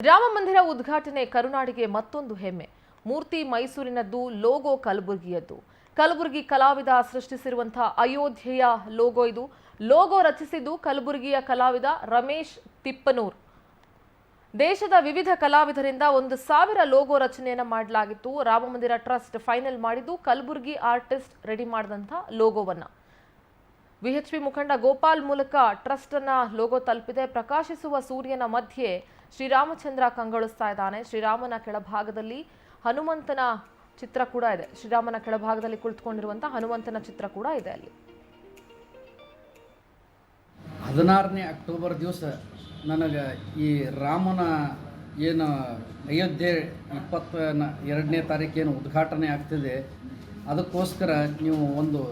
ರಾಮ ಮಂದಿರ ಉದ್ಘಾಟನೆ ಕರುನಾಡಿಗೆ ಮತ್ತೊಂದು ಹೆಮ್ಮೆ. ಮೂರ್ತಿ ಮೈಸೂರಿನದ್ದು, ಲೋಗೋ ಕಲಬುರಗಿಯದ್ದು. ಕಲಬುರಗಿ ಕಲಾವಿದ ಸೃಷ್ಟಿಸಿರುವಂತಹ ಅಯೋಧ್ಯೆಯ ಲೋಗೋ ಇದು. ಲೋಗೋ ರಚಿಸಿದ್ದು ಕಲಬುರಗಿಯ ಕಲಾವಿದ ರಮೇಶ್ ತಿಪ್ಪನೂರ್. ದೇಶದ ವಿವಿಧ ಕಲಾವಿದರಿಂದ 1,000 ಲೋಗೋ ರಚನೆಯನ್ನ ಮಾಡಲಾಗಿತ್ತು. ರಾಮ ಮಂದಿರ ಟ್ರಸ್ಟ್ ಫೈನಲ್ ಮಾಡಿದ್ದು ಕಲಬುರಗಿ ಆರ್ಟಿಸ್ಟ್ ರೆಡಿ ಮಾಡಿದಂತಹ ಲೋಗೋವನ್ನ. ವಿಎಚ್ಪಿ ಮುಖಂಡ ಗೋಪಾಲ್ ಮೂಲಕ ಟ್ರಸ್ಟ್ ಅನ್ನ ಲೋಗೋ ತಲುಪಿದೆ. ಪ್ರಕಾಶಿಸುವ ಸೂರ್ಯನ ಮಧ್ಯೆ ಶ್ರೀರಾಮಚಂದ್ರ ಕಂಗೊಳಿಸ್ತಾ ಇದ್ದಾನೆ. ಶ್ರೀರಾಮನ ಕೆಳಭಾಗದಲ್ಲಿ ಹನುಮಂತನ ಚಿತ್ರ ಕೂಡ ಇದೆ. ಶ್ರೀರಾಮನ ಕೆಳಭಾಗದಲ್ಲಿ ಕುಳಿತುಕೊಂಡಿರುವಂತಹ ಹನುಮಂತನ ಚಿತ್ರ ಕೂಡ ಇದೆ ಅಲ್ಲಿ. 16ನೇ ಅಕ್ಟೋಬರ್ ದಿವಸ ನನಗೆ ಈ ರಾಮನ ಏನು ಅಯೋಧ್ಯೆ 22ನೇ ತಾರೀಕೇನು ಉದ್ಘಾಟನೆ ಆಗ್ತಿದೆ, ಅದಕ್ಕೋಸ್ಕರ ನೀವು ಒಂದು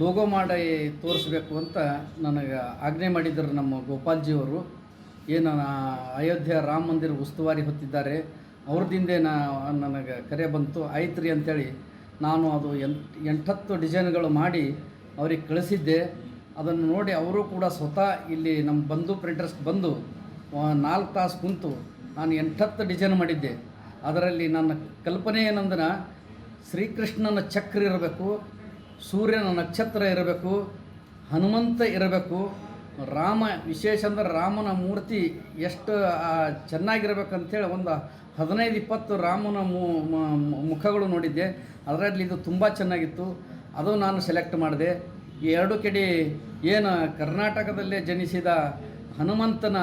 ಲೋಗೋ ಮಾಡಿ ತೋರಿಸ್ಬೇಕು ಅಂತ ನನಗೆ ಆಜ್ಞೆ ಮಾಡಿದರು ನಮ್ಮ ಗೋಪಾಲ್ಜಿಯವರು. ಏನು ಅಯೋಧ್ಯೆ ರಾಮ ಮಂದಿರ ಉಸ್ತುವಾರಿ ಹೊತ್ತಿದ್ದಾರೆ, ಅವ್ರದ್ದಿಂದೇ ನನಗೆ ಕರೆ ಬಂತು. ಆಯ್ತು ರೀ ಅಂಥೇಳಿ ನಾನು ಅದು 8 ಡಿಸೈನ್ಗಳು ಮಾಡಿ ಅವ್ರಿಗೆ ಕಳಿಸಿದ್ದೆ. ಅದನ್ನು ನೋಡಿ ಅವರು ಕೂಡ ಸ್ವತಃ ಇಲ್ಲಿ ನಮ್ಮ ಬಂಧು ಪ್ರಿಂಟರ್ಸ್ಗೆ ಬಂದು 4 ತಾಸು ಕುಂತು ನಾನು 8 ಡಿಸೈನ್ ಮಾಡಿದ್ದೆ. ಅದರಲ್ಲಿ ನನ್ನ ಕಲ್ಪನೆ ಏನಂದ್ರೆ ಶ್ರೀಕೃಷ್ಣನ ಚಕ್ರ ಇರಬೇಕು, ಸೂರ್ಯನ ನಕ್ಷತ್ರ ಇರಬೇಕು, ಹನುಮಂತ ಇರಬೇಕು, ರಾಮ ವಿಶೇಷ ಅಂದರೆ ರಾಮನ ಮೂರ್ತಿ ಎಷ್ಟು ಚೆನ್ನಾಗಿರ್ಬೇಕಂತೇಳಿ ಒಂದು 15-20 ರಾಮನ ಮುಖಗಳು ನೋಡಿದ್ದೆ. ಅದರಲ್ಲಿ ಇದು ತುಂಬ ಚೆನ್ನಾಗಿತ್ತು. ಅದು ನಾನು ಸೆಲೆಕ್ಟ್ ಮಾಡಿದೆ. ಈ 2 ಕಡೆ ಏನು ಕರ್ನಾಟಕದಲ್ಲೇ ಜನಿಸಿದ ಹನುಮಂತನ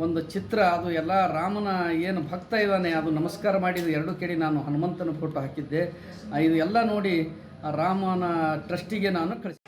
ಒಂದು ಚಿತ್ರ, ಅದು ಎಲ್ಲ ರಾಮನ ಏನು ಭಕ್ತ ಇದ್ದಾನೆ ಅದು ನಮಸ್ಕಾರ ಮಾಡಿದ 2 ಕಡೆ ನಾನು ಹನುಮಂತನ ಫೋಟೋ ಹಾಕಿದ್ದೆ. ಇದು ಎಲ್ಲ ನೋಡಿ ರಾಮನ ಟ್ರಸ್ಟಿಗೆ ನಾನು ಕಳಿಸಿದ್ದೆ.